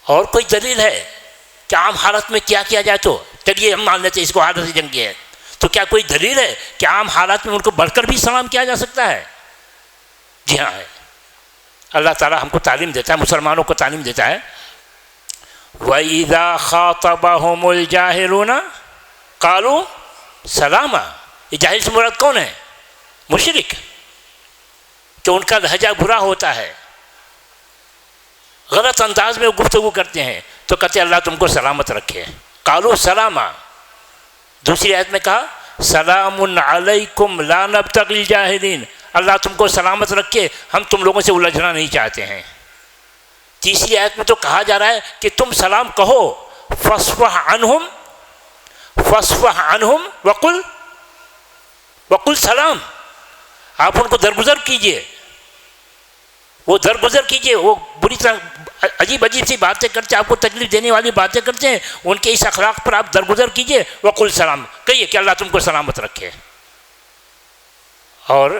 اور کوئی دلیل ہے کہ عام حالت میں کیا کیا جائے؟ تو چلیے ہم مان لیتے ہیں اس کو حالت جنگ کی ہے، تو کیا کوئی دلیل ہے کہ عام حالات میں ان کو بڑھ کر بھی سلام کیا جا سکتا ہے؟ جی ہاں ہے، اللہ تعالیٰ ہم کو تعلیم دیتا ہے، مسلمانوں کو تعلیم دیتا ہے۔ وَإِذَا خَاطَبَهُمُ الْجَاهِلُونَ قَالُوا سَلَامًا، یہ جاہل سے مراد کون ہے؟ مشرک، کہ ان کا لہجہ برا ہوتا ہے، غلط انداز میں گفتگو کرتے ہیں، تو کہتے ہیں اللہ تم کو سلامت رکھے، قالوا سلاما۔ دوسری آیت میں کہا سلام علیکم لا نبتغی الجاہلین، اللہ تم کو سلامت رکھے، ہم تم لوگوں سے الجھنا نہیں چاہتے ہیں۔ تیسری آیت میں تو کہا جا رہا ہے کہ تم سلام کہو، فاصفح عنہم، فاصفح عنہم وقل سلام، آپ ان کو درگزر کیجئے، وہ درگزر کیجئے، وہ بری طرح عجیب سی باتیں کرتے ہیں، آپ کو تکلیف دینے والی باتیں کرتے ہیں، ان کے اس اخلاق پر آپ درگزر کیجئے، وقل سلام، کہیے کہ اللہ تم کو سلامت رکھے۔ اور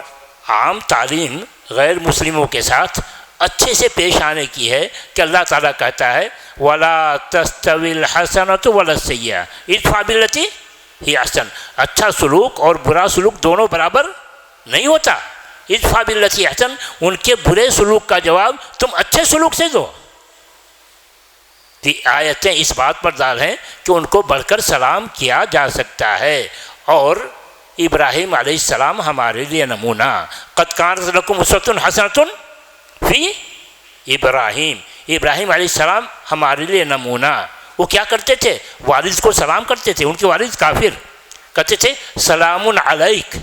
عام تعلیم غیر مسلموں کے ساتھ اچھے سے پیش آنے کی ہے کہ اللہ تعالیٰ کہتا ہے وَلَا تَسْتَوِي الْحَسَنَةُ وَلَا السَّيِّئَةُ ادْفَعْ بِالَّتِي ہِیَ احسن، اچھا سلوک اور برا سلوک دونوں برابر نہیں ہوتا۔ ادفع باللتی احسن، ان کے برے سلوک کا جواب تم اچھے سلوک سے دو۔ آیتیں اس بات پر دال ہیں کہ ان کو بڑھ کر سلام کیا جا سکتا ہے۔ اور ابراہیم علیہ السلام ہمارے لیے نمونہ، قد کانت لکم اسوۃ حسنۃ فی ابراہیم، ابراہیم علیہ السلام ہمارے لیے نمونہ۔ وہ کیا کرتے تھے؟ والد کو سلام کرتے تھے، ان کے والد کافر، کہتے تھے سلام علیک،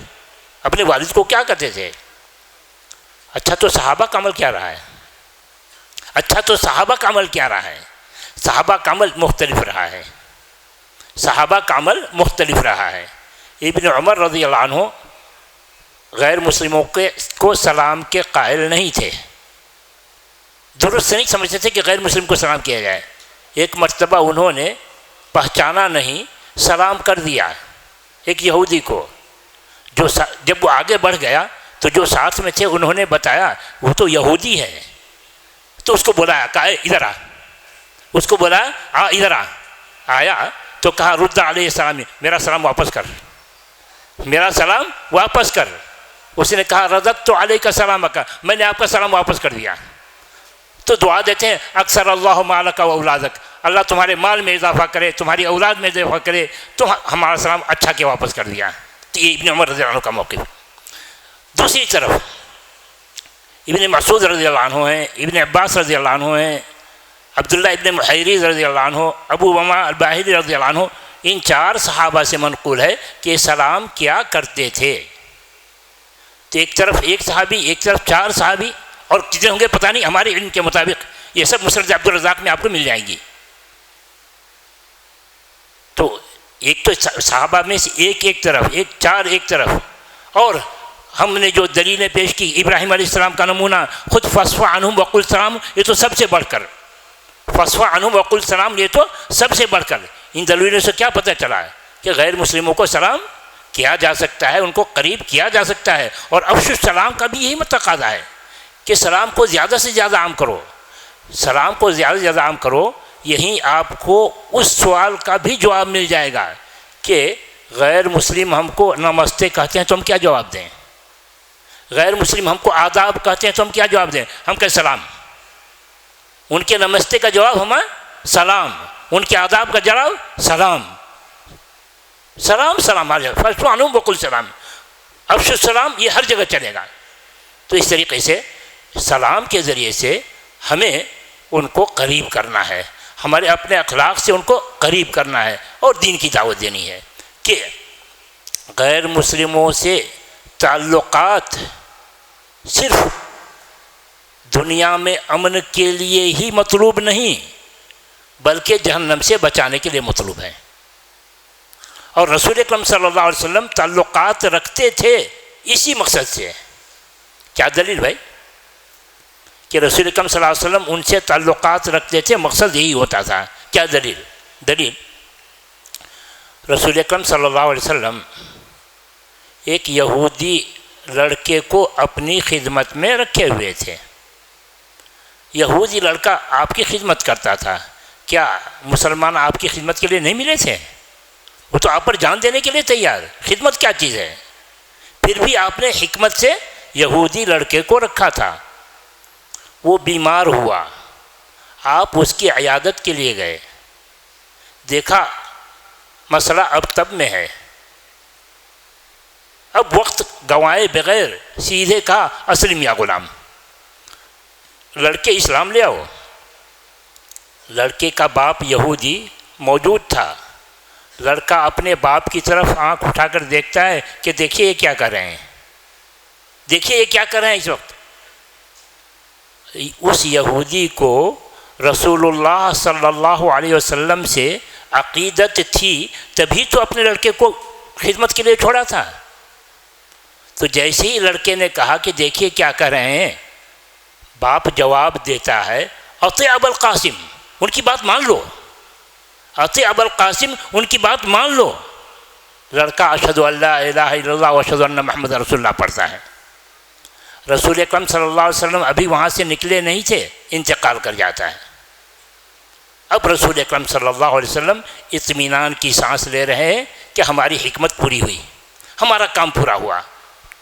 اپنے والد کو کیا کہتے تھے؟ اچھا تو صحابہ کا عمل کیا رہا ہے؟ اچھا تو صحابہ کا عمل کیا رہا ہے؟ صحابہ کا عمل مختلف رہا ہے، صحابہ کا عمل مختلف رہا ہے۔ ابن عمر رضی اللہ عنہ غیر مسلموں کو سلام کے قائل نہیں تھے، درست نہیں سمجھتے تھے کہ غیر مسلم کو سلام کیا جائے۔ ایک مرتبہ انہوں نے پہچانا نہیں، سلام کر دیا ایک یہودی کو، جو جب وہ آگے بڑھ گیا تو جو ساتھ میں تھے انہوں نے بتایا وہ تو یہودی ہے، تو اس کو بلایا، کہا ادھر آ، اس کو بلایا ادھر آ، آیا تو کہا رد علیہ السلام، میرا سلام واپس کر، میرا سلام واپس کر۔ اس نے کہا رددت علیک سلامک، میں نے آپ کا سلام واپس کر دیا۔ تو دعا دیتے ہیں اکثر اللہ مالک و اولادک، اللہ تمہارے مال میں اضافہ کرے، تمہاری اولاد میں اضافہ کرے، تو ہمارا سلام اچھا کے واپس کر دیا۔ تو یہ ابن عمر رضی اللہ عنہ کا موقف۔ دوسری طرف ابن مسعود رضی اللہ عنہ ہیں، ابن عباس رضی اللہ عنہ ہیں، عبداللہ ابن محیریز رضی اللہ عنہ، ابو امامہ الباہلی رضی اللہ عنہ، ان چار صحابہ سے منقول ہے کہ سلام کیا کرتے تھے۔ تو ایک طرف ایک صحابی، ایک طرف چار صحابی، اور کتنے ہوں گے پتہ نہیں، ہمارے علم کے مطابق یہ سب مسند عبدالرزاق میں آپ کو مل جائیں گی، تو ایک تو صحابہ میں سے ایک طرف، چار ایک طرف، اور ہم نے جو دلیلیں پیش کی ابراہیم علیہ السلام کا نمونہ خود فاصفح عنہم وقل سلام، یہ تو سب سے بڑھ کر، فاصفح عنہم وقل سلام یہ تو سب سے بڑھ کر، ان دلیلوں سے کیا پتہ چلا ہے کہ غیر مسلموں کو سلام کیا جا سکتا ہے، ان کو قریب کیا جا سکتا ہے، اور افشوا السلام کا بھی یہی تقاضا ہے کہ سلام کو زیادہ سے زیادہ عام کرو، سلام کو زیادہ سے زیادہ عام کرو۔ یہیں آپ کو اس سوال کا بھی جواب مل جائے گا کہ غیر مسلم ہم کو نمستے کہتے ہیں تو ہم کیا جواب دیں، غیر مسلم ہم کو آداب کہتے ہیں تو ہم کیا جواب دیں، ہم کہیں سلام۔ ان کے نمستے کا جواب ہمیں سلام، ان کے آداب کا جواب سلام، سلام سلام آ جائے، فاصفح عنہم وقل سلام، افشوا السلام یہ ہر جگہ چلے گا۔ تو اس طریقے سے سلام کے ذریعے سے ہمیں ان کو قریب کرنا ہے، ہمارے اپنے اخلاق سے ان کو قریب کرنا ہے، اور دین کی دعوت دینی ہے کہ غیر مسلموں سے تعلقات صرف دنیا میں امن کے لیے ہی مطلوب نہیں بلکہ جہنم سے بچانے کے لیے مطلوب ہے۔ اور رسول اکرم صلی اللہ علیہ وسلم تعلقات رکھتے تھے اسی مقصد سے۔ کیا دلیل بھائی کہ رسول اکرم صلی اللہ علیہ وسلم ان سے تعلقات رکھتے تھے، مقصد یہی ہوتا تھا۔ کیا دلیل؟ دلیل رسول اکرم صلی اللہ علیہ وسلم ایک یہودی لڑکے کو اپنی خدمت میں رکھے ہوئے تھے۔ یہودی لڑکا آپ کی خدمت کرتا تھا، کیا مسلمان آپ کی خدمت کے لیے نہیں ملے تھے؟ وہ تو آپ پر جان دینے کے لیے تیار، خدمت کیا چیز ہے؟ پھر بھی آپ نے حکمت سے یہودی لڑکے کو رکھا تھا۔ وہ بیمار ہوا، آپ اس کی عیادت کے لیے گئے، دیکھا مسئلہ اب تب میں ہے، اب وقت گنوائے بغیر سیدھے کہا اسلم یا غلام، لڑکے اسلام لے آؤ۔ لڑکے کا باپ یہودی موجود تھا، لڑکا اپنے باپ کی طرف آنکھ اٹھا کر دیکھتا ہے کہ دیکھیے یہ کیا کر رہے ہیں، دیکھیے یہ کیا کر رہے ہیں اس وقت۔ اس یہودی کو رسول اللہ صلی اللہ علیہ وسلم سے عقیدت تھی، تبھی تو اپنے لڑکے کو خدمت کے لیے چھوڑا تھا۔ تو جیسے ہی لڑکے نے کہا کہ دیکھیے کیا کر رہے ہیں، باپ جواب دیتا ہے اطیع ابا القاسم، ان کی بات مان لو، اطیع ابا القاسم، ان کی بات مان لو۔ لڑکا اشہد ان لا الہ الا اللہ واشہد ان محمد رسول اللہ پڑھتا ہے۔ رسول اکرم صلی اللہ علیہ وسلم ابھی وہاں سے نکلے نہیں تھے، انتقال کر جاتا ہے۔ اب رسول اکرم صلی اللہ علیہ وسلم اطمینان کی سانس لے رہے ہیں کہ ہماری حکمت پوری ہوئی، ہمارا کام پورا ہوا۔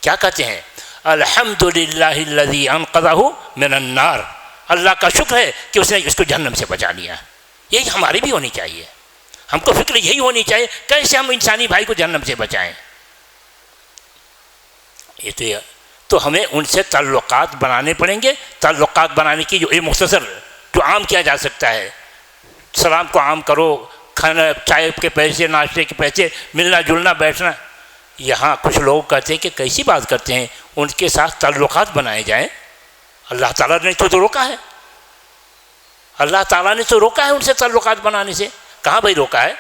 کیا کہتے ہیں؟ الحمدللہ الذی انقذہ من النار، اللہ کا شکر ہے کہ اس نے اس کو جہنم سے بچا لیا۔ یہی ہماری بھی ہونی چاہیے، ہم کو فکر یہی ہونی چاہیے کیسے ہم انسانی بھائی کو جہنم سے بچائیں۔ یہ تو ہمیں ان سے تعلقات بنانے پڑیں گے۔ تعلقات بنانے کی جو مختصر جو عام کیا جا سکتا ہے، سلام کو عام کرو، کھانا چائے کے پیسے، ناشتے کے پیسے، ملنا جلنا بیٹھنا۔ یہاں کچھ لوگ کہتے ہیں کہ کیسی بات کرتے ہیں، ان کے ساتھ تعلقات بنائے جائیں۔ اللہ تعالیٰ نے تو روکا ہے، اللہ تعالیٰ نے تو روکا ہے ان سے تعلقات بنانے سے۔ کہاں بھائی روکا ہے؟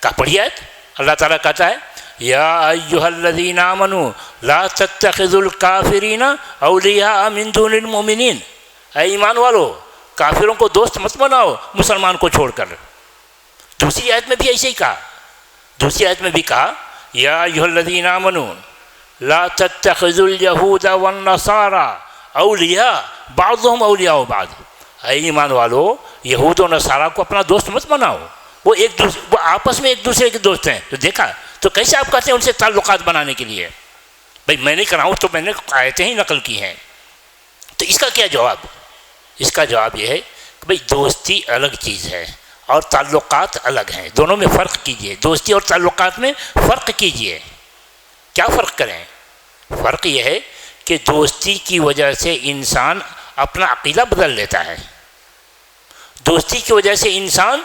کہاں پڑھی آیت؟ اللہ تعالیٰ کہتا ہے یا ایھا الذین آمنوا لا تتخذوا الکافرین اولیاء من دون المؤمنین، اے ایمان والو کافروں کو دوست مت بناؤ مسلمان کو چھوڑ کر۔ دوسری آیت میں بھی ایسے ہی کہا، دوسری آیت میں بھی کہا یا ایھا الذین آمنوا لا تتخذوا الیہود والنصارى اولیاء بعضهم اولیاء بعض، اے ایمان والو یہود و نصارہ کو اپنا دوست مت بناؤ، وہ آپس میں ایک دوسرے کے دوست ہیں۔ تو دیکھا تو کیسے آپ کہتے ہیں ان سے تعلقات بنانے کے لیے؟ بھائی میں نے کراؤں تو میں نے آیتیں ہی نقل کی ہیں۔ تو اس کا کیا جواب؟ اس کا جواب یہ ہے کہ بھائی دوستی الگ چیز ہے اور تعلقات الگ ہیں، دونوں میں فرق کیجئے، دوستی اور تعلقات میں فرق کیجئے۔ کیا فرق کریں؟ فرق یہ ہے کہ دوستی کی وجہ سے انسان اپنا عقیدہ بدل لیتا ہے، دوستی کی وجہ سے انسان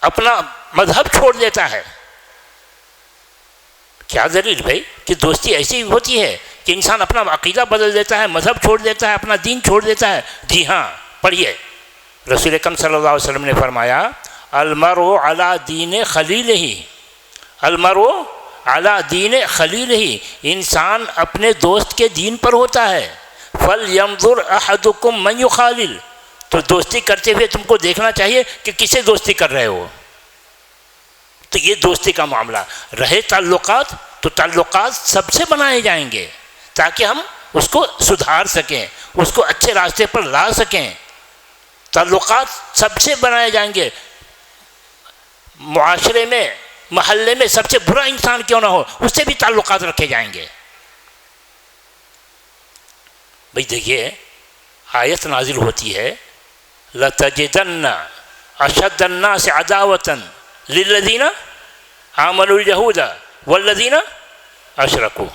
اپنا مذہب چھوڑ دیتا ہے۔ کیا دلیل بھائی کہ دوستی ایسی ہوتی ہے کہ انسان اپنا عقیدہ بدل دیتا ہے، مذہب چھوڑ دیتا ہے، اپنا دین چھوڑ دیتا ہے؟ جی ہاں، پڑھیے رسول اکرم صلی اللہ علیہ وسلم نے فرمایا المرء علی دین خلیلہ، المرء علی دین خلیلہ، انسان اپنے دوست کے دین پر ہوتا ہے۔ فَلْيَنظُرْ أَحَدُكُمْ مَنْ يُخَالِلُ، تو دوستی کرتے ہوئے تم کو دیکھنا چاہیے کہ کسے دوستی کر رہے ہو۔ تو یہ دوستی کا معاملہ رہے تعلقات، تو تعلقات سب سے بنائے جائیں گے تاکہ ہم اس کو سدھار سکیں، اس کو اچھے راستے پر لا سکیں۔ تعلقات سب سے بنائے جائیں گے۔ معاشرے میں، محلے میں سب سے برا انسان کیوں نہ ہو، اس سے بھی تعلقات رکھے جائیں گے۔ بھئی دیکھیے، آیت نازل ہوتی ہے لَتَجِدَنَّ أَشَدَّ النَّاسِ عَدَاوَةً لِلَّذِينَ آمَنُوا الْيَهُودَ وَالَّذِينَ أَشْرَكُوا،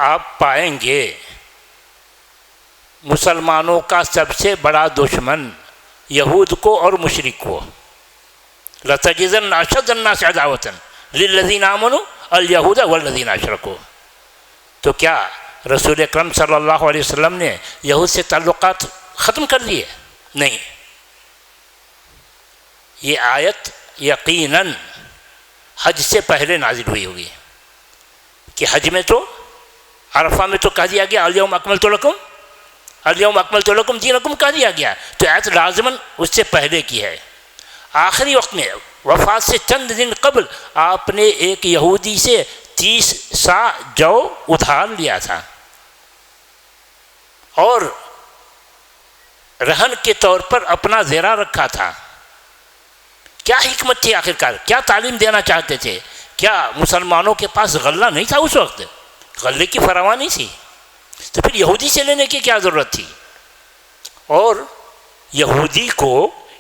آپ پائیں گے مسلمانوں کا سب سے بڑا دشمن یہود کو اور مشرک کو۔ لَتَجِدَنَّ أَشَدَّ النَّاسِ عَدَاوَةً لِلَّذِينَ آمَنُوا الْيَهُودَ وَالَّذِينَ أَشْرَكُوا۔ تو کیا رسول اکرم صلی اللہ علیہ وسلم نے یہود سے تعلقات ختم کر دیے؟ نہیں، یہ آیت یقیناً حج سے پہلے نازل ہوئی ہوگی، کہ حج میں تو عرفہ میں تو کہہ دیا گیا الیوم اکملت لکم، الیوم اکملت لکم دینکم کہہ دیا گیا، تو آیت لازماً اس سے پہلے کی ہے۔ آخری وقت میں وفات سے چند دن قبل آپ نے ایک یہودی سے 30 سا جو ادھار لیا تھا، اور رہن کے طور پر اپنا زیرہ رکھا تھا۔ کیا حکمت تھی آخرکار؟ کیا تعلیم دینا چاہتے تھے؟ کیا مسلمانوں کے پاس غلہ نہیں تھا اس وقت؟ غلے کی فراوانی تھی، تو پھر یہودی سے لینے کی کیا ضرورت تھی؟ اور یہودی کو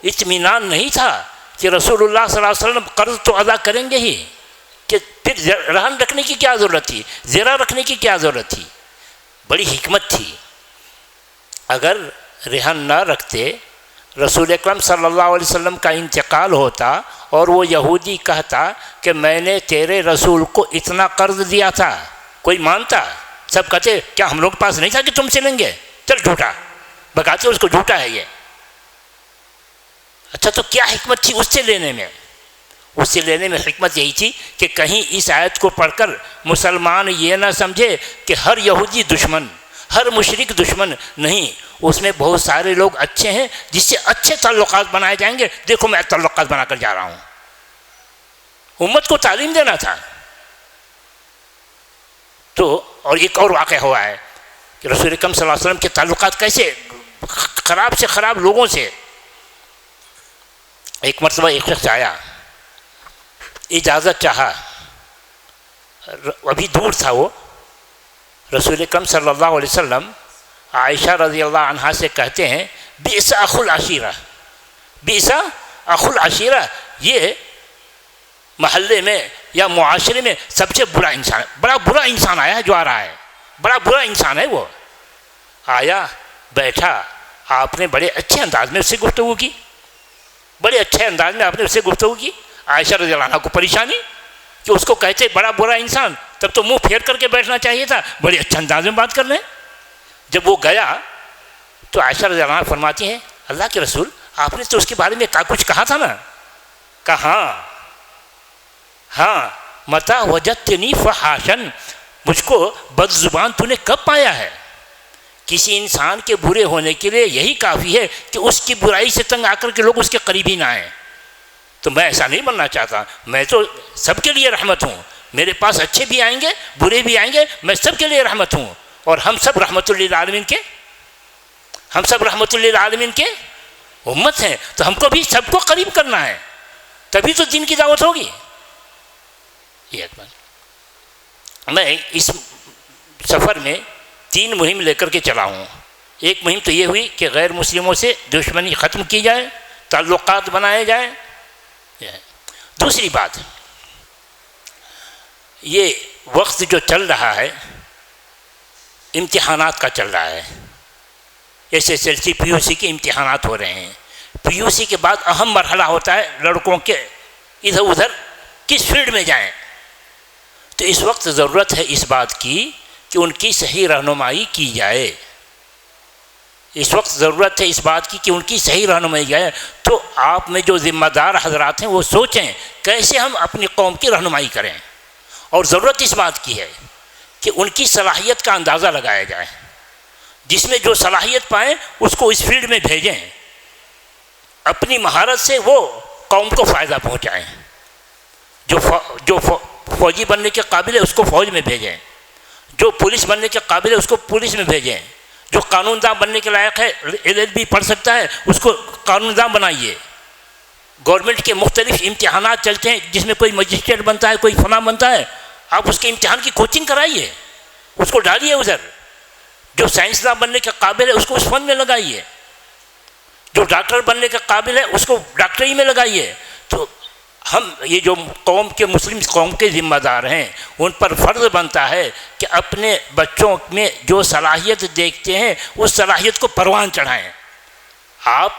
اطمینان نہیں تھا کہ رسول اللہ صلی اللہ علیہ وسلم قرض تو ادا کریں گے ہی، کہ پھر رہن رکھنے کی کیا ضرورت تھی، زیرہ رکھنے کی کیا ضرورت تھی؟ بڑی حکمت تھی۔ اگر رہن نہ رکھتے، رسول اکرم صلی اللہ علیہ وسلم کا انتقال ہوتا اور وہ یہودی کہتا کہ میں نے تیرے رسول کو اتنا قرض دیا تھا، کوئی مانتا؟ سب کہتے کیا ہم لوگ کے پاس نہیں تھا کہ تم سے لیں گے؟ چل جھوٹا، بگاتے اس کو جھوٹا ہے یہ۔ اچھا، تو کیا حکمت تھی اس سے لینے میں؟ اس سے لینے میں حکمت یہی تھی کہ کہیں اس آیت کو پڑھ کر مسلمان یہ نہ سمجھے کہ ہر یہودی دشمن، ہر مشرک دشمن نہیں، اس میں بہت سارے لوگ اچھے ہیں جس سے اچھے تعلقات بنائے جائیں گے۔ دیکھو میں تعلقات بنا کر جا رہا ہوں، امت کو تعلیم دینا تھا۔ تو اور ایک اور واقعہ ہوا ہے کہ رسول اکرم صلی اللہ علیہ وسلم کے تعلقات کیسے خراب سے خراب لوگوں سے۔ ایک مرتبہ ایک شخص آیا، اجازت چاہا، ابھی دور تھا وہ، رسول اکرم صلی اللہ علیہ وسلم عائشہ رضی اللہ عنہا سے کہتے ہیں بئس اخو العشیرہ، بئس اخو العشیرہ، یہ محلے میں یا معاشرے میں سب سے برا انسان، بڑا برا انسان آیا ہے جو آ رہا ہے، بڑا برا انسان ہے وہ۔ آیا، بیٹھا، آپ نے بڑے اچھے انداز میں اس سے گفتگو کی، بڑے اچھے انداز میں آپ نے اس سے گفتگو کی۔ عائشہ رضی اللہ عنہا کو پریشانی کہ اس کو کہتے بڑا برا انسان، تب تو منہ پھیر کر کے بیٹھنا چاہیے تھا، بڑے اچھے انداز میں بات کر رہے ہیں۔ جب وہ گیا تو عائشہ رضی اللہ عنہا فرماتی ہیں اللہ کے رسول آپ نے تو اس کے بارے میں کچھ کہا تھا نا؟ کہا ہاں، متی وجدتنی فحاشن، مجھ کو بد زبان تو نے کب پایا ہے؟ کسی انسان کے برے ہونے کے لیے یہی کافی ہے کہ اس کی برائی سے تنگ آ کر کے لوگ اس کے قریب ہی نہ آئیں۔ تو میں ایسا نہیں بننا چاہتا، میں تو سب کے لیے رحمت ہوں، میرے پاس اچھے بھی آئیں گے برے بھی آئیں گے، میں سب کے لیے رحمت ہوں، اور ہم سب رحمت للعالمین کے، ہم سب رحمت للعالمین کے امت ہیں، تو ہم کو بھی سب کو قریب کرنا ہے، تبھی تو دین کی دعوت ہوگی۔ یہ بات میں اس سفر میں 3 مہم لے کر کے چلا ہوں۔ ایک مہم تو یہ ہوئی کہ غیر مسلموں سے دشمنی ختم کی جائے، تعلقات بنائے جائیں۔ دوسری بات، یہ وقت جو چل رہا ہے امتحانات کا چل رہا ہے، SSLC PUC کے امتحانات ہو رہے ہیں۔ PUC کے بعد اہم مرحلہ ہوتا ہے لڑکوں کے ادھر ادھر کس فیلڈ میں جائیں، تو اس وقت ضرورت ہے اس بات کی کہ ان کی صحیح رہنمائی کی جائے، اس وقت ضرورت ہے اس بات کی کہ ان کی صحیح رہنمائی جائے۔ تو آپ میں جو ذمہ دار حضرات ہیں وہ سوچیں کیسے ہم اپنی قوم کی رہنمائی کریں، اور ضرورت اس بات کی ہے کہ ان کی صلاحیت کا اندازہ لگایا جائے، جس میں جو صلاحیت پائیں اس کو اس فیلڈ میں بھیجیں، اپنی مہارت سے وہ قوم کو فائدہ پہنچائیں، جو فوجی بننے کے قابل ہے اس کو فوج میں بھیجیں، جو پولیس بننے کے قابل ہے اس کو پولیس میں بھیجیں، جو قانون داں بننے کے لائق ہے LLB پڑھ سکتا ہے اس کو قانون داں بنائیے۔ گورنمنٹ کے مختلف امتحانات چلتے ہیں جس میں کوئی مجسٹریٹ بنتا ہے، کوئی فلاں بنتا ہے، آپ اس کے امتحان کی کوچنگ کرائیے، اس کو ڈالیے ادھر۔ جو سائنسداں بننے کے قابل ہے اس کو اس فن میں لگائیے، جو ڈاکٹر بننے کے قابل ہے اس کو ڈاکٹری میں لگائیے۔ تو ہم یہ جو مسلم قوم کے ذمہ دار ہیں ان پر فرض بنتا ہے کہ اپنے بچوں میں جو صلاحیت دیکھتے ہیں اس صلاحیت کو پروان چڑھائیں۔ آپ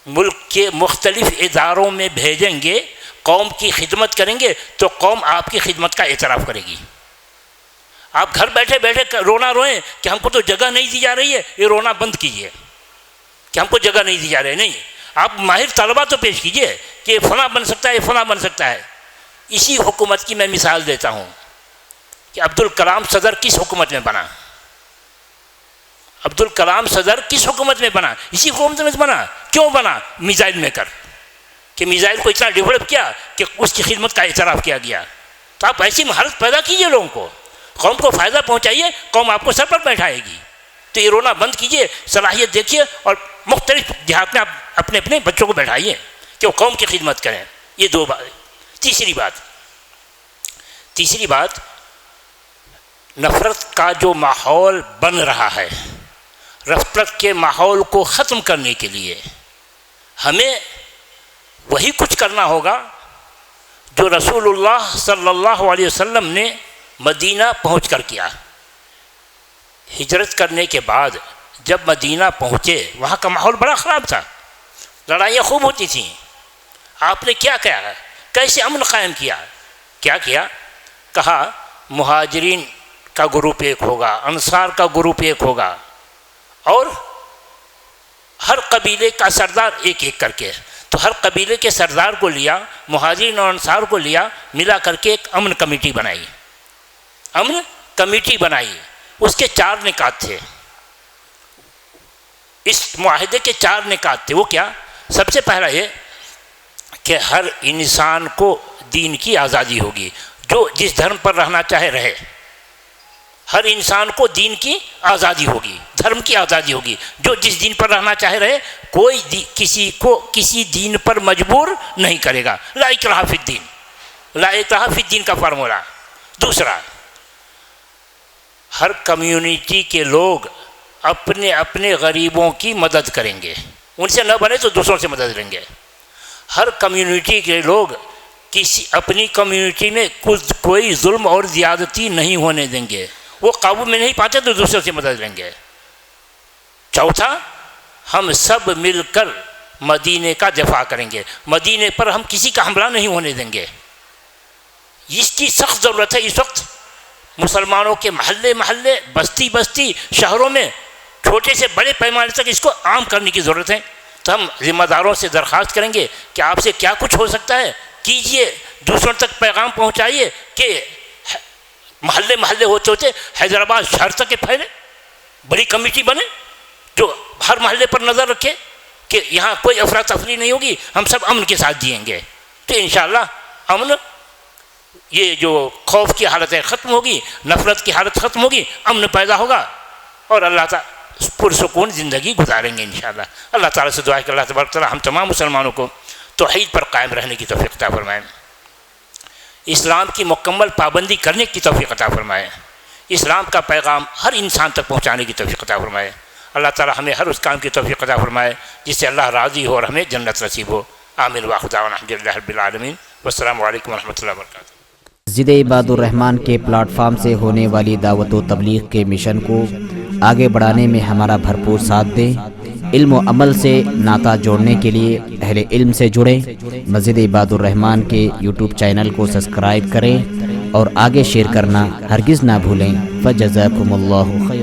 ملک کے مختلف اداروں میں بھیجیں گے، قوم کی خدمت کریں گے تو قوم آپ کی خدمت کا اعتراف کرے گی۔ آپ گھر بیٹھے بیٹھے رونا روئیں کہ ہم کو تو جگہ نہیں دی جا رہی ہے، یہ رونا بند کیجئے کہ ہم کو جگہ نہیں دی جا رہی ہے، نہیں، آپ ماہر طلبہ تو پیش کیجئے کہ یہ فلاں بن سکتا ہے، یہ فلاں بن سکتا ہے۔ اسی حکومت کی میں مثال دیتا ہوں کہ عبدالکلام صدر کس حکومت میں بنا؟ عبدالکلام صدر کس حکومت میں بنا؟ اسی حکومت میں بنا۔ کیوں بنا؟ میزائل میکر، کہ میزائل کو اتنا ڈیولپ کیا کہ اس کی خدمت کا اعتراف کیا گیا۔ تو آپ ایسی مہارت پیدا کیجئے، لوگوں کو، قوم کو فائدہ پہنچائیے، قوم آپ کو سر پر بیٹھائے گی۔ تو یہ رونا بند کیجئے، صلاحیت دیکھیے اور مختلف دیہات میں آپ اپنے اپنے بچوں کو بیٹھائیے کہ وہ قوم کی خدمت کریں۔ یہ دو بات۔ تیسری بات، نفرت کا جو ماحول بن رہا ہے، نفرت کے ماحول کو ختم کرنے کے لیے ہمیں وہی کچھ کرنا ہوگا جو رسول اللہ صلی اللہ علیہ وسلم نے مدینہ پہنچ کر کیا۔ ہجرت کرنے کے بعد جب مدینہ پہنچے وہاں کا ماحول بڑا خراب تھا، لڑائیاں خوب ہوتی تھیں۔ آپ نے کیا کیا؟ کیسے امن قائم کیا؟ کیا کیا؟ کہا مہاجرین کا گروپ ایک ہوگا، انصار کا گروپ ایک ہوگا، اور ہر قبیلے کا سردار ایک ایک کر کے، تو ہر قبیلے کے سردار کو لیا، مہاجرین اور انصار کو لیا، ملا کر کے ایک امن کمیٹی بنائی۔ امن کمیٹی بنائی، اس کے 4 نکات تھے، اس معاہدے کے 4 نکات تھے۔ وہ کیا؟ سب سے پہلا یہ کہ ہر انسان کو دین کی آزادی ہوگی، جو جس دھرم پر رہنا چاہے رہے۔ ہر انسان کو دین کی آزادی ہوگی، دھرم کی آزادی ہوگی، جو جس دین پر رہنا چاہے رہے، کوئی کسی کو کسی دین پر مجبور نہیں کرے گا۔ لا اکراہ فی الدین، لا اکراہ فی الدین کا فارمولہ۔ دوسرا، ہر کمیونٹی کے لوگ اپنے اپنے غریبوں کی مدد کریں گے، ان سے نہ بنے تو دوسروں سے مدد لیں گے۔ ہر کمیونٹی کے لوگ اپنی کمیونٹی میں کوئی ظلم اور زیادتی نہیں ہونے دیں گے، وہ قابو میں نہیں پاتے تو دوسروں سے مدد لیں گے۔ چوتھا، ہم سب مل کر مدینے کا دفاع کریں گے، مدینے پر ہم کسی کا حملہ نہیں ہونے دیں گے۔ اس کی سخت ضرورت ہے اس وقت۔ مسلمانوں کے محلے محلے، بستی بستی، شہروں میں چھوٹے سے بڑے پیمانے تک اس کو عام کرنے کی ضرورت ہے۔ تو ہم ذمہ داروں سے درخواست کریں گے کہ آپ سے کیا کچھ ہو سکتا ہے کیجئے، دوسروں تک پیغام پہنچائیے کہ محلے محلے ہوتے ہوتے حیدرآباد شہر تک پھیلے، بڑی کمیٹی بنے جو ہر محلے پر نظر رکھے کہ یہاں کوئی افراتفری نہیں ہوگی، ہم سب امن کے ساتھ جئیں گے۔ تو انشاءاللہ امن، یہ جو خوف کی حالت ہے ختم ہوگی، نفرت کی حالت ختم ہوگی، امن پیدا ہوگا، اور اللہ تعالیٰ پرسکون زندگی گزاریں گے انشاءاللہ۔ اللہ تعالیٰ سے دعا ہے کہ اللہ تبارک تعالیٰ ہم تمام مسلمانوں کو توحید پر قائم رہنے کی توفیق عطا فرمائے، اسلام کی مکمل پابندی کرنے کی توفیق عطا فرمائے، اسلام کا پیغام ہر انسان تک پہنچانے کی توفیق عطا فرمائے۔ اللہ تعالیٰ ہمیں ہر اس کام کی توفیق عطا فرمائے جس سے اللہ راضی ہو اور ہمیں جنت نصیب ہو۔ آمین واخر دعوانا الحمدللہ رب العالمین، والسلام علیکم ورحمۃ اللہ وبرکاتہ۔ مسجد عباد الرحمن کے پلیٹ فارم سے ہونے والی دعوت و تبلیغ کے مشن کو آگے بڑھانے میں ہمارا بھرپور ساتھ دیں۔ علم و عمل سے ناطہ جوڑنے کے لیے اہل علم سے جڑیں۔ مسجد عباد الرحمن کے یوٹیوب چینل کو سبسکرائب کریں اور آگے شیئر کرنا ہرگز نہ بھولیں۔ فجزاکم اللہ خیر۔